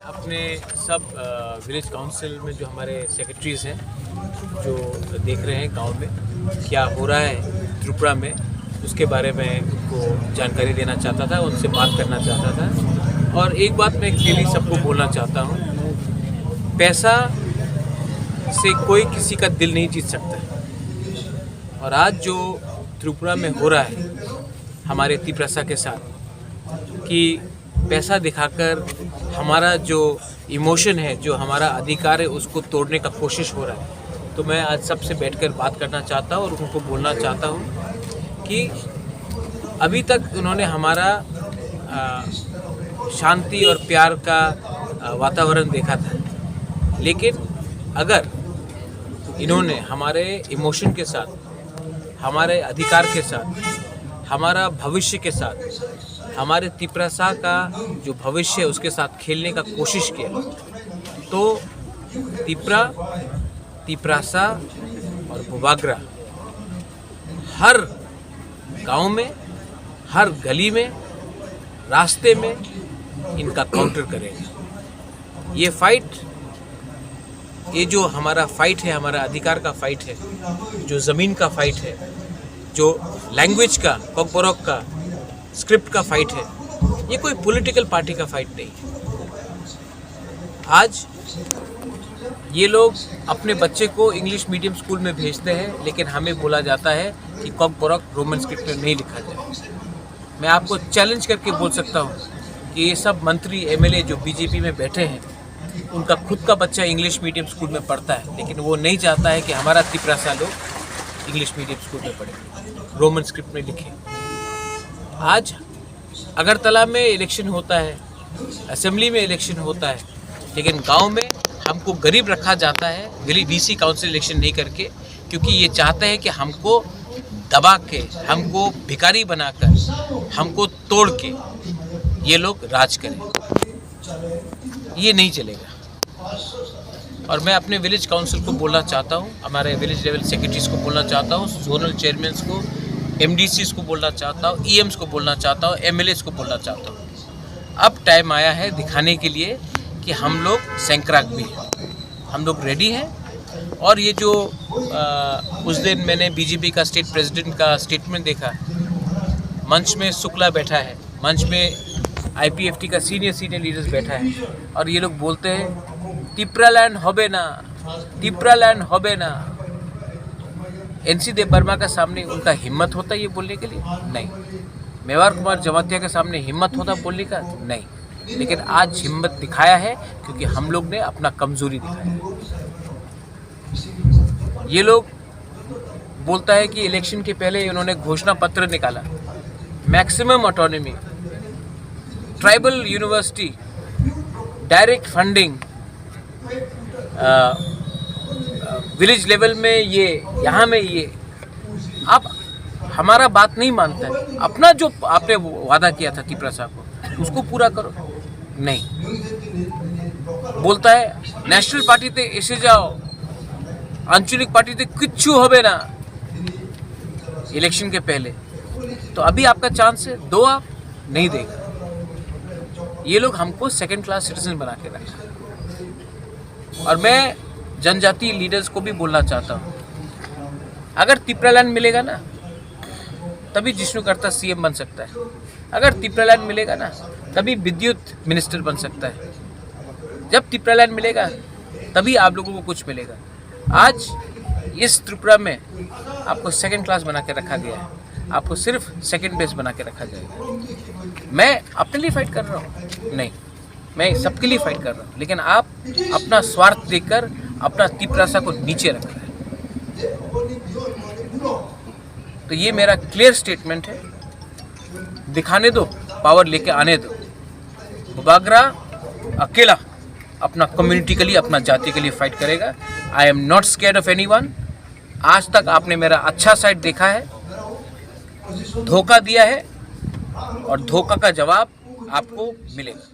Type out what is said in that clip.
अपने सब village council में जो हमारे सेक्रेटरीज हैं जो देख रहे हैं गांव में क्या हो रहा है त्रिपुरा में, उसके बारे में उनको जानकारी देना चाहता था, उनसे बात करना चाहता था। और एक बात मैं क्लियरली सबको बोलना चाहता हूँ, पैसा से कोई किसी का दिल नहीं जीत सकता। और आज जो त्रिपुरा में हो रहा है हमारे तिप्रसा के साथ कि पैसा दिखाकर हमारा जो इमोशन है, जो हमारा अधिकार है, उसको तोड़ने का कोशिश हो रहा है। तो मैं आज सबसे बैठकर बात करना चाहता हूँ और उनको बोलना चाहता हूँ कि अभी तक उन्होंने हमारा शांति और प्यार का वातावरण देखा था, लेकिन अगर इन्होंने हमारे इमोशन के साथ, हमारे अधिकार के साथ, हमारा भविष्य के साथ, हमारे तिप्रसा का जो भविष्य है उसके साथ खेलने का कोशिश किया, तो तिप्रसा और भूभागरा हर गांव में, हर गली में, रास्ते में इनका काउंटर करेगा। ये फाइट, ये जो हमारा फाइट है, हमारा अधिकार का फाइट है, जो ज़मीन का फाइट है, जो लैंग्वेज का, कॉकबोरॉक का, स्क्रिप्ट का फाइट है, ये कोई पॉलिटिकल पार्टी का फाइट नहीं है। आज ये लोग अपने बच्चे को इंग्लिश मीडियम स्कूल में भेजते हैं, लेकिन हमें बोला जाता है कि कॉकबोरॉक रोमन स्क्रिप्ट में नहीं लिखा जाए। मैं आपको चैलेंज करके बोल सकता हूँ कि ये सब मंत्री एमएलए जो बीजेपी में बैठे हैं, उनका खुद का बच्चा इंग्लिश मीडियम स्कूल में पढ़ता है, लेकिन वो नहीं चाहता है कि हमारा तिप्रसा लोग इंग्लिश मीडियम स्कूल में पढ़े, रोमन स्क्रिप्ट में लिखें। आज अगरतला में इलेक्शन होता है, असेंबली में इलेक्शन होता है, लेकिन गांव में हमको गरीब रखा जाता है, गरीब बीसी काउंसिल इलेक्शन नहीं करके, क्योंकि ये चाहते हैं कि हमको दबा के, हमको भिखारी बनाकर, हमको तोड़ के ये लोग राज करें। ये नहीं चलेगा। और मैं अपने विलेज काउंसिल को बोलना चाहता हूँ, हमारे विलेज लेवल सेक्रेटरीज को बोलना चाहता हूँ, जोनल चेयरमैन को, एमडीसीज को बोलना चाहता हूँ, ईएम्स को बोलना चाहता हूँ, एमएलएस को बोलना चाहता हूँ। अब टाइम आया है दिखाने के लिए कि हम लोग सैंक्राक भी हैं, हम लोग रेडी हैं। और ये जो उस दिन मैंने बीजेपी का स्टेट प्रेसिडेंट का स्टेटमेंट देखा, मंच में शुक्ला बैठा है, मंच में आईपीएफटी का सीनियर लीडर्स बैठा है, और ये लोग बोलते हैं तिप्रालैंड होबे ना, तिप्रालैंड होबे ना। एनसी देव वर्मा का सामने उनका हिम्मत होता है ये बोलने के लिए? नहीं। मेवार कुमार जमातिया के सामने हिम्मत होता बोलने का? नहीं। लेकिन आज हिम्मत दिखाया है क्योंकि हम लोग ने अपना कमजोरी दिखाया है। ये लोग बोलता है कि इलेक्शन के पहले उन्होंने घोषणा पत्र निकाला, maximum autonomy, tribal university, direct funding, village level में ये, यहाँ में ये। आप हमारा बात नहीं मानता है, अपना जो आपने वादा किया था तिप्रसा को उसको पूरा करो। नहीं, बोलता है नेशनल पार्टी ते एसे जाओ, आंचलिक पार्टी ते किच्छु होबे ना इलेक्शन के पहले। तो अभी आपका चांस है, दो आप नहीं देगा। ये लोग हमको सेकंड क्लास सिटीजन बना के रखा। और मैं जनजातीय लीडर्स को भी बोलना चाहता हूँ, अगर तिप्रालैंड मिलेगा ना तभी जिष्णुकर्ता सीएम बन सकता है, अगर तिप्रालैंड मिलेगा ना तभी विद्युत मिनिस्टर बन सकता है, जब तिप्रालैंड मिलेगा तभी आप लोगों को कुछ मिलेगा। आज इस त्रिपुरा में आपको सेकंड क्लास बना के रखा गया है, आपको सिर्फ सेकंड बेस बना के रखा जाएगा। मैं अपने लिए फाइट कर रहा हूँ? नहीं, मैं सबके लिए फाइट कर रहा हूँ, लेकिन आप अपना स्वार्थ देखकर अपना तिप्रसा को नीचे रख रहे हैं। तो ये मेरा क्लियर स्टेटमेंट है, दिखाने दो, पावर लेके आने दो। भूभागरा अकेला अपना कम्युनिटी के लिए, अपना जाति के लिए फाइट करेगा। I am not scared of anyone. आज तक आपने मेरा अच्छा साइड देखा है, धोखा दिया है, और धोखा का जवाब आपको मिलेगा।